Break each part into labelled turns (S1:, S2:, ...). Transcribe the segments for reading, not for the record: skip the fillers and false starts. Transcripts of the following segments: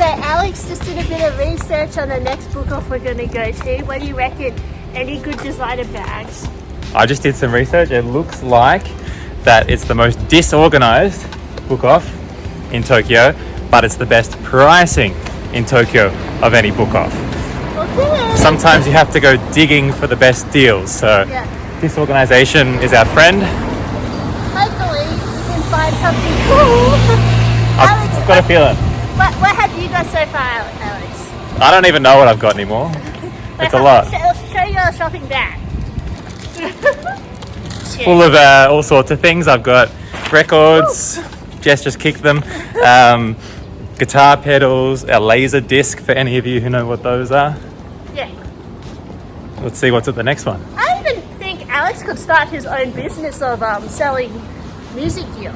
S1: Alex just did a bit of research on the next book off we're going to go to. What do you reckon? Any good designer bags?
S2: I just did some research. It looks like that it's the most disorganized book off in Tokyo, but it's the best pricing in Tokyo of any book off.
S1: Okay.
S2: Sometimes you have to go digging for the best deals, so disorganization is our friend.
S1: Hopefully you can find something cool. Alex,
S2: I've got a feeling.
S1: What have you got so far, Alex?
S2: I don't even know what I've got anymore. It's a lot.
S1: Show your shopping bag.
S2: It's full of all sorts of things. I've got records. Jess just kicked them. Guitar pedals, a laser disc for any of you who know what those are.
S1: Yeah.
S2: Let's see what's at the next one.
S1: I even think Alex could start his own business of selling music gear.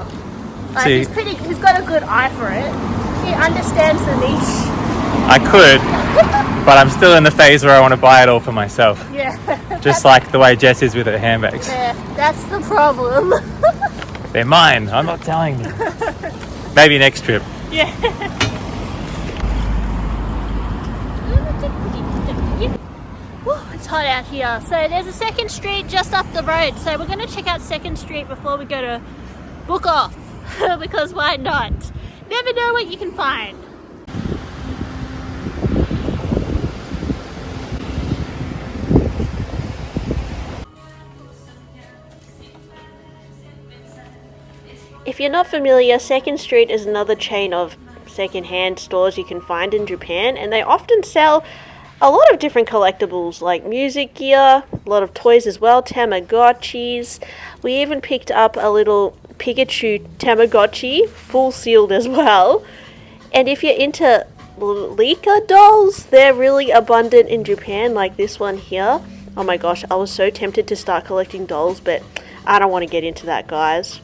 S1: Like, he's got a good eye for it. He understands the niche.
S2: I could, but I'm still in the phase where I want to buy it all for myself.
S1: Yeah.
S2: Just like the way Jess is with her handbags.
S1: Yeah, that's the problem.
S2: They're mine. I'm not telling you. Maybe next trip.
S1: Yeah. It's hot out here. So there's a second street just up the road. So we're going to check out second street before we go to book off. Because why not? Never know what you can find. If you're not familiar, Second Street is another chain of second-hand stores you can find in Japan, and they often sell a lot of different collectibles like music gear, a lot of toys as well, Tamagotchis. We even picked up a little Pikachu Tamagotchi, full sealed as well. And if you're into Leica dolls, they're really abundant in Japan, like this one here. Oh my gosh, I was so tempted to start collecting dolls, but I don't want to get into that, guys.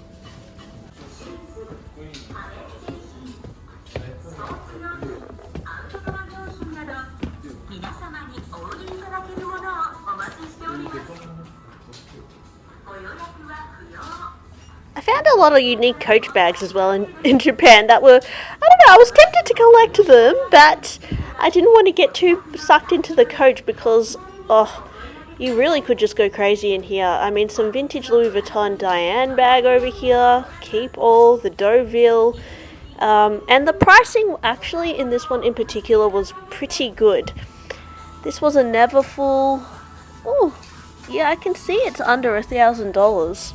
S1: I found a lot of unique Coach bags as well in Japan that were, I don't know, I was tempted to collect them, but I didn't want to get too sucked into the Coach because, you really could just go crazy in here. I mean, some vintage Louis Vuitton Diane bag over here, Keep All, the Deauville, and the pricing actually in this one in particular was pretty good. This was a Neverfull. Oh, yeah, I can see it's under $1,000.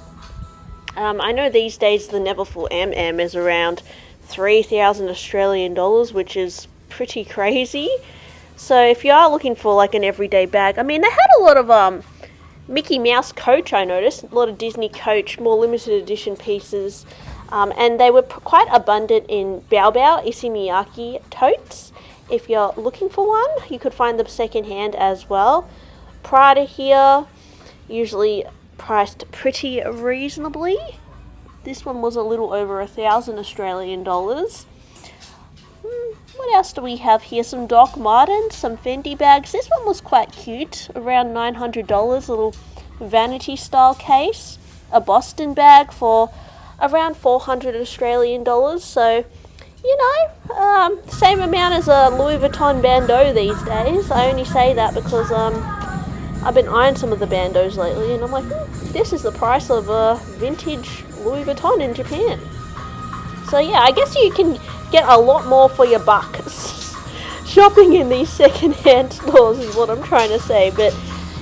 S1: I know these days the Neverfull MM is around 3,000 Australian dollars, which is pretty crazy. So if you are looking for like an everyday bag, I mean, they had a lot of Mickey Mouse Coach, I noticed, a lot of Disney Coach, more limited edition pieces, and they were quite abundant in Bao Issey-Miyake totes. If you're looking for one, you could find them secondhand as well. Prada here, usually priced pretty reasonably. This one was a little over 1,000 Australian dollars. What else do we have here? Some Doc Martens, some Fendi bags. This one was quite cute, around $900, a little vanity style case. A Boston bag for around 400 Australian dollars. So, you know, same amount as a Louis Vuitton bandeau these days. I only say that because I've been eyeing some of the bandeaus lately, and I'm like, this is the price of a vintage Louis Vuitton in Japan. So yeah, I guess you can get a lot more for your buck shopping in these second-hand stores is what I'm trying to say. But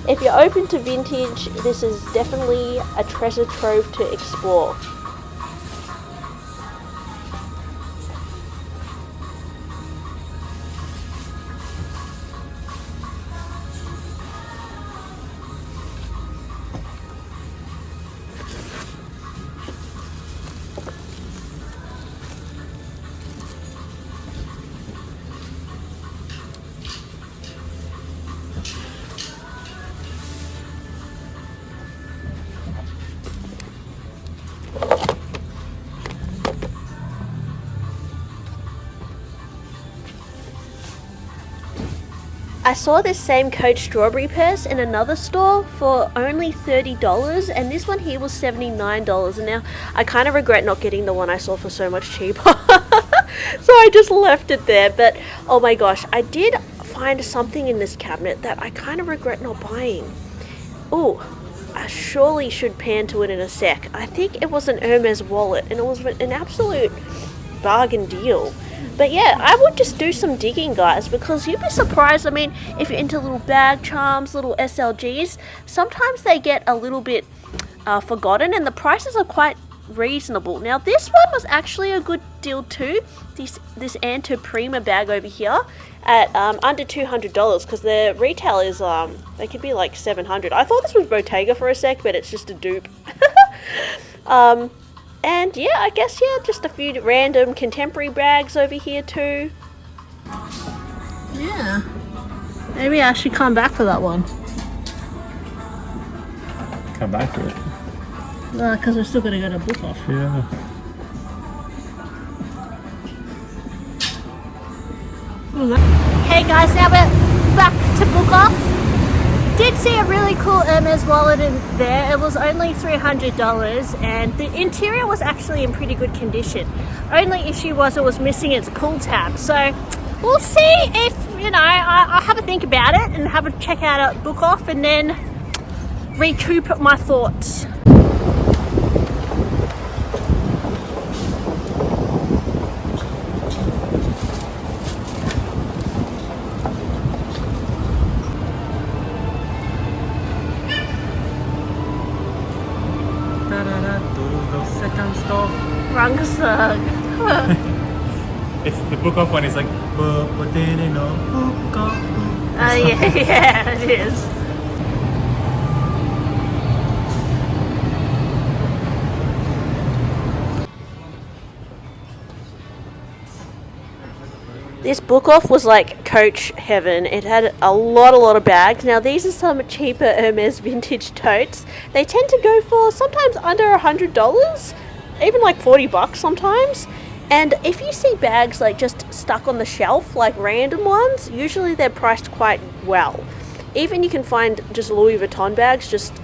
S1: if you're open to vintage, this is definitely a treasure trove to explore. I saw this same Coach strawberry purse in another store for only $30, and this one here was $79. And now I kind of regret not getting the one I saw for so much cheaper. So I just left it there. But oh my gosh, I did find something in this cabinet that I kind of regret not buying. Oh, I surely should pan to it in a sec. I think it was an Hermes wallet, and it was an absolute bargain deal. But yeah, I would just do some digging, guys, because you'd be surprised. I mean, if you're into little bag charms, little SLGs, sometimes they get a little bit forgotten, and the prices are quite reasonable. Now, this one was actually a good deal too. This Anto Prima bag over here at under $200, because the retail is they could be like $700. I thought this was Bottega for a sec, but it's just a dupe. And yeah, I guess, yeah, just a few random contemporary bags over here too. Yeah. Maybe I should come back for that one.
S2: Come back for it.
S1: Because we're still going to go to book off.
S2: Yeah.
S1: Hey guys, now we're back to book off. Did see a really cool Hermes wallet in there. It was only $300, and the interior was actually in pretty good condition. Only issue was it was missing its pull tab. So we'll see if, you know, I'll have a think about it and have a check out a book off and then recoup my thoughts. Rangsug.
S2: It's the book off one is like book off.
S1: Yeah, it is. This book off was like Coach heaven. It had a lot of bags. Now these are some cheaper Hermes vintage totes. They tend to go for sometimes under $100, even like $40 sometimes. And if you see bags like just stuck on the shelf, like random ones, usually they're priced quite well. Even you can find just Louis Vuitton bags just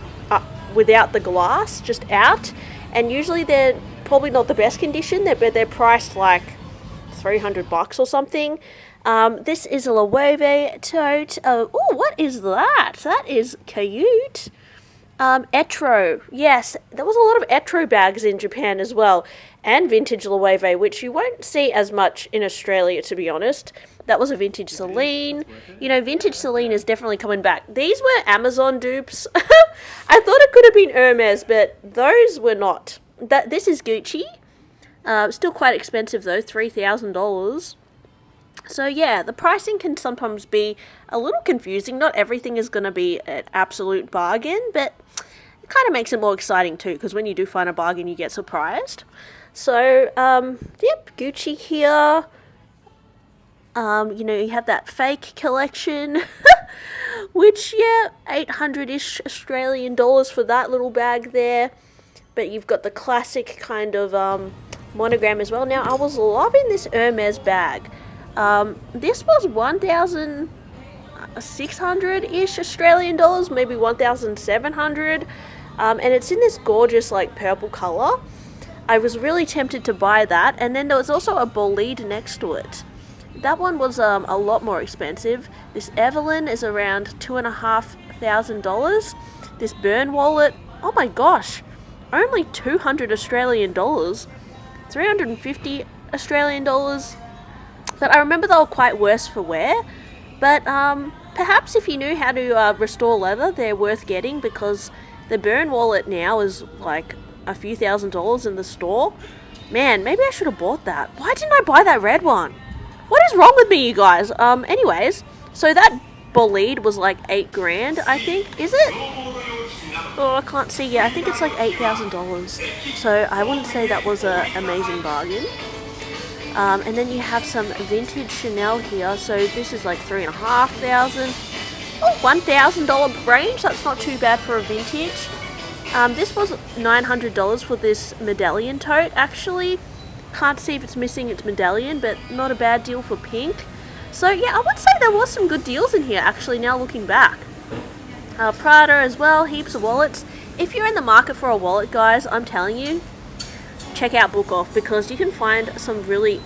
S1: without the glass, just out, and usually they're probably not the best condition, but they're priced like $300 or something. This is a Loewe tote. Oh, what is that? That is cute. Etro. Yes, there was a lot of Etro bags in Japan as well, and vintage Loewe, which you won't see as much in Australia, to be honest. That was a vintage Celine. You know, vintage Celine is definitely coming back. These were Amazon dupes. I thought it could have been Hermes, but those were not. This is Gucci. Still quite expensive though, $3,000. So yeah, the pricing can sometimes be a little confusing. Not everything is going to be an absolute bargain, but it kind of makes it more exciting too, because when you do find a bargain, you get surprised. So, yep, Gucci here. You know, you have that fake collection, which, yeah, 800-ish Australian dollars for that little bag there. But you've got the classic kind of monogram as well. Now, I was loving this Hermes bag. This was 1,600-ish Australian dollars, maybe 1,700. And it's in this gorgeous, like, purple color. I was really tempted to buy that. And then there was also a bolide next to it. That one was a lot more expensive. This Evelyn is around $2,500. This Burn wallet, oh my gosh, only 200 Australian dollars, 350 Australian dollars. But I remember they were quite worse for wear. But perhaps if you knew how to restore leather, they're worth getting, because the Burn wallet now is like a few $1,000s in the store. Man, maybe I should have bought that. Why didn't I buy that red one? What is wrong with me, you guys? Anyways, so that bolide was like $8,000, I think. Is it? Oh, I can't see yet. I think it's like $8,000. So I wouldn't say that was an amazing bargain. And then you have some vintage Chanel here. So this is like $3,500. Oh, $1,000 range. That's not too bad for a vintage. This was $900 for this medallion tote, actually. Can't see if it's missing its medallion, but not a bad deal for pink. So yeah, I would say there was some good deals in here, actually, now looking back. Prada as well, heaps of wallets. If you're in the market for a wallet, guys, I'm telling you, check out Book Off, because you can find some really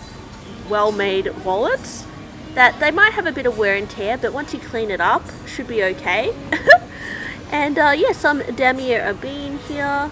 S1: well-made wallets that they might have a bit of wear and tear, but once you clean it up, should be okay. And yeah, some damier are being here.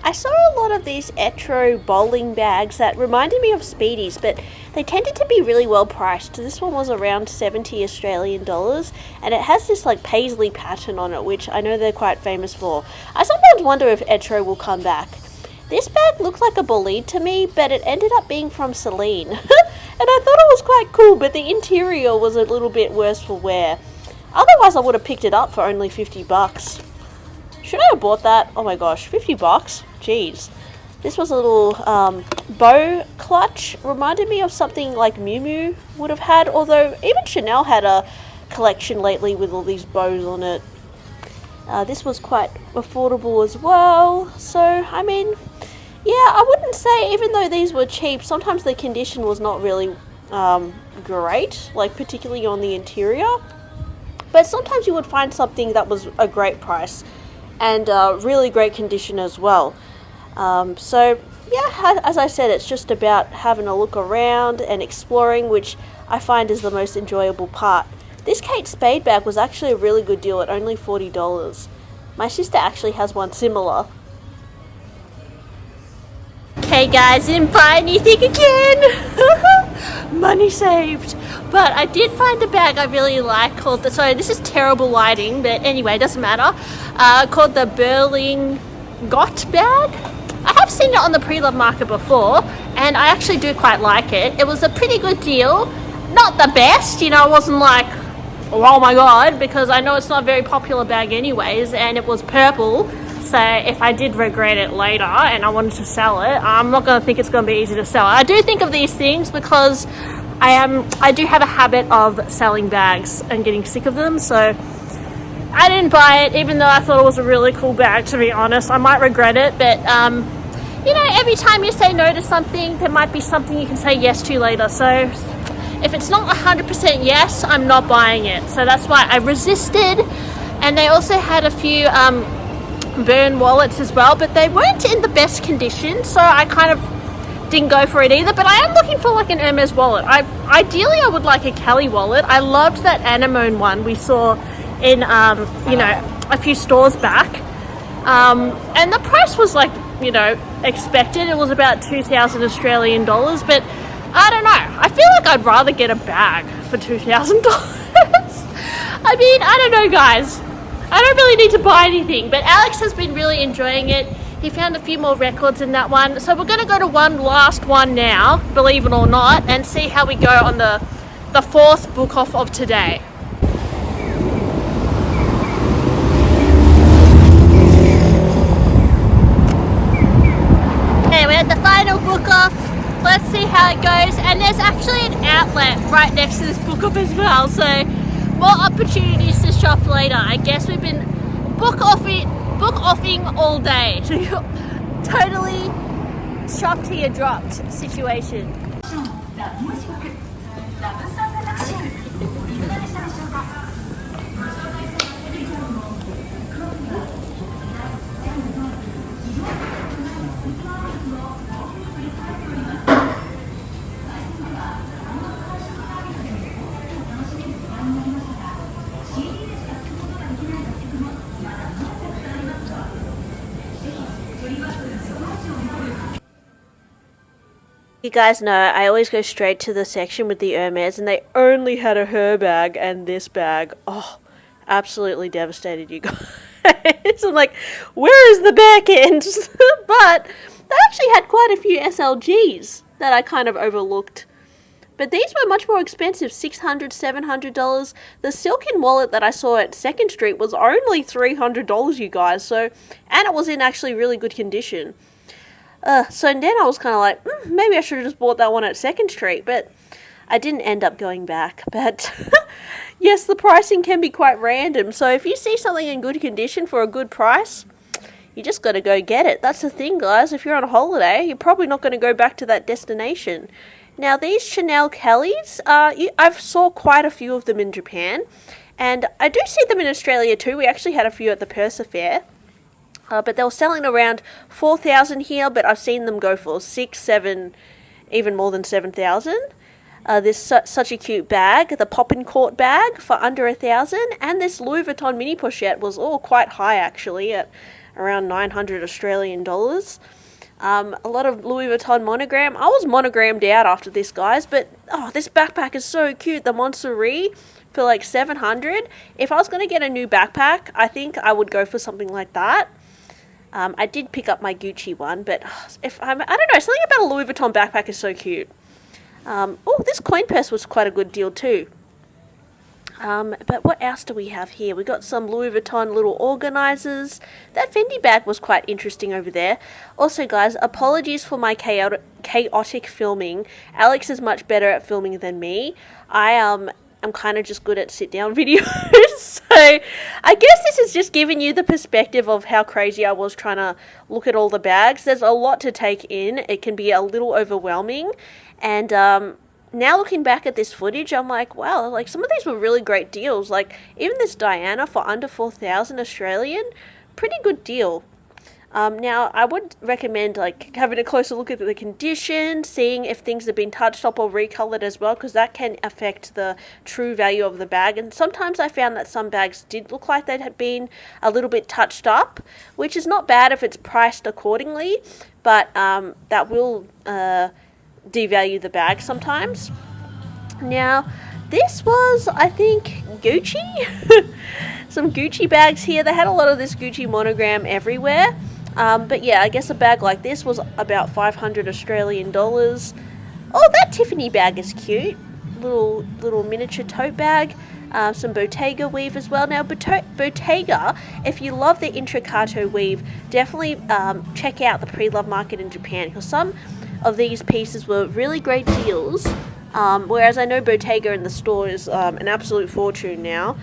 S1: I saw a lot of these Etro bowling bags that reminded me of Speedies, but they tended to be really well priced. This one was around 70 Australian dollars, and it has this like paisley pattern on it, which I know they're quite famous for. I sometimes wonder if Etro will come back. This bag looked like a bolide to me, but it ended up being from Celine. And I thought it was quite cool, but the interior was a little bit worse for wear. Otherwise, I would have picked it up for only 50 bucks. Should I have bought that? Oh my gosh, 50 bucks? Jeez. This was a little bow clutch. Reminded me of something like Miu Miu would have had, although even Chanel had a collection lately with all these bows on it. This was quite affordable as well. So, I mean, yeah, I wouldn't say, even though these were cheap, sometimes the condition was not really great, like particularly on the interior. But sometimes you would find something that was a great price and really great condition as well. So yeah, as I said, it's just about having a look around and exploring, which I find is the most enjoyable part. This Kate Spade bag was actually a really good deal at only $40. My sister actually has one similar. Okay guys, didn't buy anything again. Money saved. But I did find a bag I really like called the, sorry, this is terrible lighting, but anyway, it doesn't matter. Called the Berlingot bag. I have seen it on the pre-love market before, and I actually do quite like it. It was a pretty good deal. Not the best, you know, it wasn't like, oh my god, because I know it's not a very popular bag anyways, and it was purple. So if I did regret it later and I wanted to sell it, I'm not going to think it's going to be easy to sell. I do think of these things because I do have a habit of selling bags and getting sick of them, so I didn't buy it, even though I thought it was a really cool bag, to be honest. I might regret it, but you know, every time you say no to something, there might be something you can say yes to later. So if it's not 100% yes, I'm not buying it. So that's why I resisted. And they also had a few burn wallets as well, but they weren't in the best condition, so I kind of didn't go for it either. But I am looking for like an Hermes wallet. Ideally I would like a Kelly wallet. I loved that anemone one we saw in you know, a few stores back, and the price was like, you know, expected. It was about 2,000 Australian dollars, but I don't know, I feel like I'd rather get a bag for $2,000. I mean, I don't know guys, I don't really need to buy anything, but Alex has been really enjoying it. He found a few more records in that one, so we're going to go to one last one now, believe it or not, and see how we go on the fourth book off of today. Okay, we're at the final book off. Let's see how it goes, and there's actually an outlet right next to this book off as well, so more opportunities to shop later. I guess we've been book offing all day. Totally shop till you're dropped situation. You guys know I always go straight to the section with the Hermes, and they only had a her bag and this bag. Oh, absolutely devastated, you guys. I'm like, where is the back end? But they actually had quite a few SLGs that I kind of overlooked. But these were much more expensive, $600, $700. The silken wallet that I saw at 2nd Street was only $300, you guys. So, and it was in actually really good condition. So then I was kind of like, maybe I should have just bought that one at 2nd Street. But I didn't end up going back. But yes, the pricing can be quite random. So if you see something in good condition for a good price, you just got to go get it. That's the thing, guys. If you're on a holiday, you're probably not going to go back to that destination. Now, these Chanel Kellys, I've saw quite a few of them in Japan. And I do see them in Australia too. We actually had a few at the Persa Fair. But they were selling around 4,000 here, but I've seen them go for 6, 7, even more than 7,000. This such a cute bag, the Poppin' Court bag for under 1,000, and this Louis Vuitton mini pochette was all quite high actually at around 900 Australian dollars. A lot of Louis Vuitton monogram. I was monogrammed out after this, guys, but this backpack is so cute. The Montsouris for like 700. If I was going to get a new backpack, I think I would go for something like that. I did pick up my Gucci one, but I don't know, something about a Louis Vuitton backpack is so cute. This coin purse was quite a good deal too. But what else do we have here? We got some Louis Vuitton little organizers. That Fendi bag was quite interesting over there. Also, guys, apologies for my chaotic filming. Alex is much better at filming than me. I'm kind of just good at sit-down videos. So I guess this is just giving you the perspective of how crazy I was trying to look at all the bags. There's a lot to take in. It can be a little overwhelming. And now looking back at this footage, I'm like, wow, like some of these were really great deals. Like even this Diana for under 4,000 Australian, pretty good deal. Now, I would recommend like having a closer look at the condition, seeing if things have been touched up or recolored as well, because that can affect the true value of the bag. And sometimes I found that some bags did look like they had been a little bit touched up, which is not bad if it's priced accordingly, but that will devalue the bag sometimes. Now, this was, I think, Gucci. Some Gucci bags here. They had a lot of this Gucci monogram everywhere. But yeah, I guess a bag like this was about 500 Australian dollars. Oh, that Tiffany bag is cute. Little miniature tote bag. Some Bottega weave as well. Now, Bottega, if you love the intricato weave, definitely check out the pre-love market in Japan, because some of these pieces were really great deals. Whereas I know Bottega in the store is an absolute fortune now.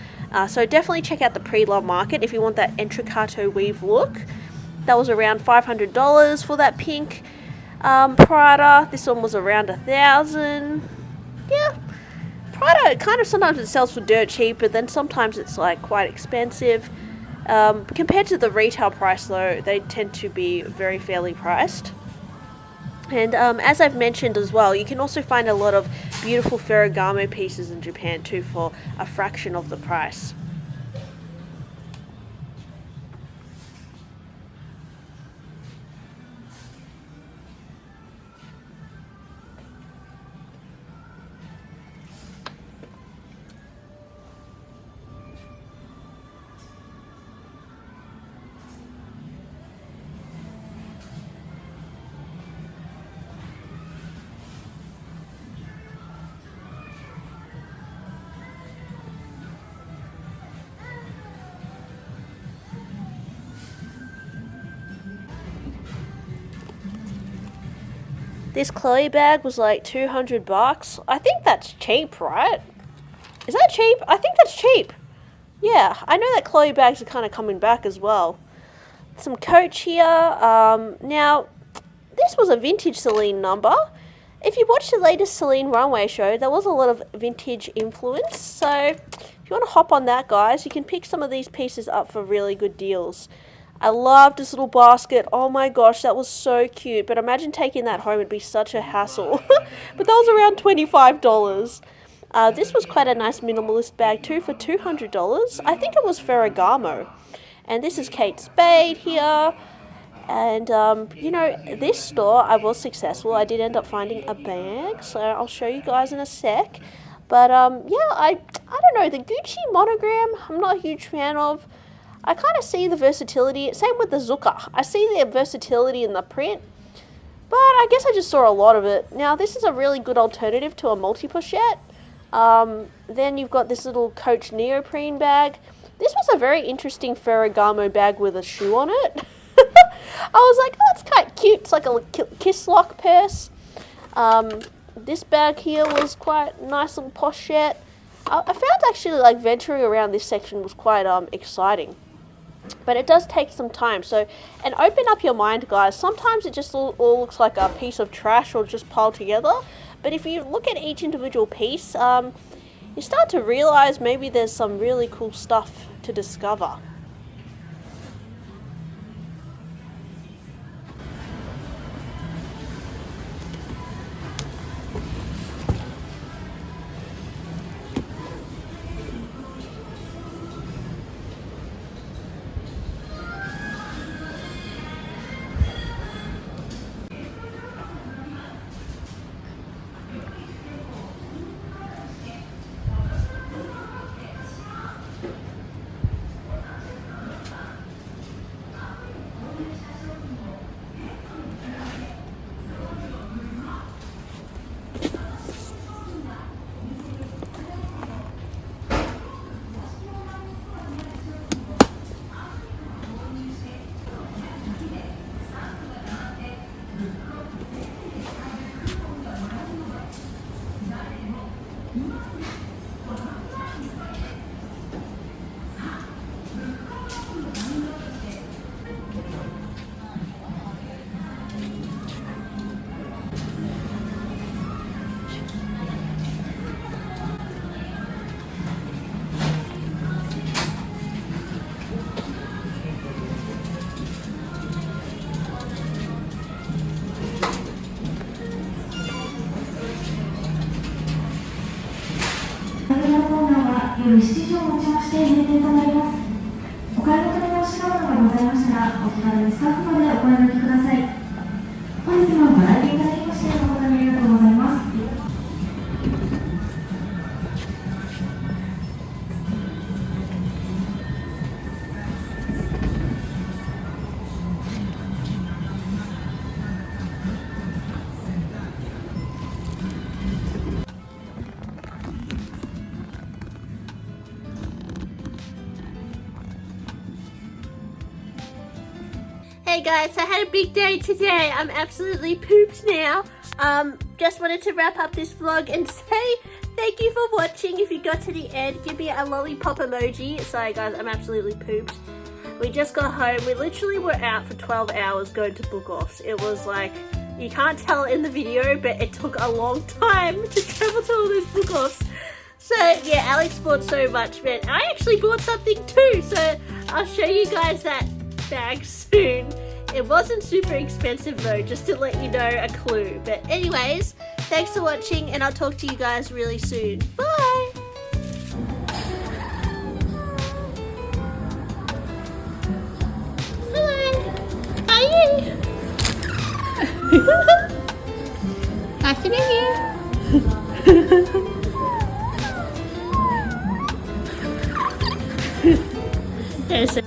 S1: So definitely check out the pre-love market if you want that intricato weave look. That was around $500 for that pink Prada. This one was around 1,000. Yeah, Prada kind of sometimes it sells for dirt cheap, but then sometimes it's like quite expensive. Compared to the retail price though, they tend to be very fairly priced. And as I've mentioned as well, you can also find a lot of beautiful Ferragamo pieces in Japan too for a fraction of the price. This Chloe bag was like $200. I think that's cheap, right? Is that cheap? I think that's cheap. Yeah, I know that Chloe bags are kind of coming back as well. Some Coach here. Now, this was a vintage Celine number. If you watched the latest Celine runway show, there was a lot of vintage influence. So, if you want to hop on that, guys, you can pick some of these pieces up for really good deals. I love this little basket. Oh my gosh, that was so cute. But imagine taking that home. It'd be such a hassle. But that was around $25. This was quite a nice minimalist bag too for $200. I think it was Ferragamo. And this is Kate Spade here. And, you know, this store, I was successful. I did end up finding a bag. So I'll show you guys in a sec. But, yeah, I don't know. The Gucci monogram, I'm not a huge fan of. I kind of see the versatility. Same with the Zucca. I see the versatility in the print. but I guess I just saw a lot of it. Now, this is a really good alternative to a multi-pochette. Then you've got this little Coach neoprene bag. This was a very interesting Ferragamo bag with a shoe on it. I was like, oh, it's quite cute. It's like a kiss lock purse. This bag here was quite a nice little pochette. I found actually like venturing around this section was quite exciting. But it does take some time. So, and open up your mind, guys. Sometimes it just all looks like a piece of trash or just piled together. But if you look at each individual piece, you start to realize maybe there's some really cool stuff to discover.
S3: 夜7時をもちまして閉店となります。お買い求めのお品物がございましたら、お気軽にスタッフまでお声掛けください。本日もご来店いただきまして誠にありがとうございます。
S1: Hey guys, I had a big day today. I'm absolutely pooped now. Just wanted to wrap up this vlog and say thank you for watching. If you got to the end, give me a lollipop emoji. Sorry guys, I'm absolutely pooped. We just got home. We literally were out for 12 hours going to book offs. It was like, you can't tell in the video, but it took a long time to travel to all those book offs. So yeah, Alex bought so much, but I actually bought something too. So I'll show you guys that bag soon. It wasn't super expensive though, just to let you know a clue. But anyways, thanks for watching and I'll talk to you guys really soon. Bye! Hello! How are you? Nice to meet you! There's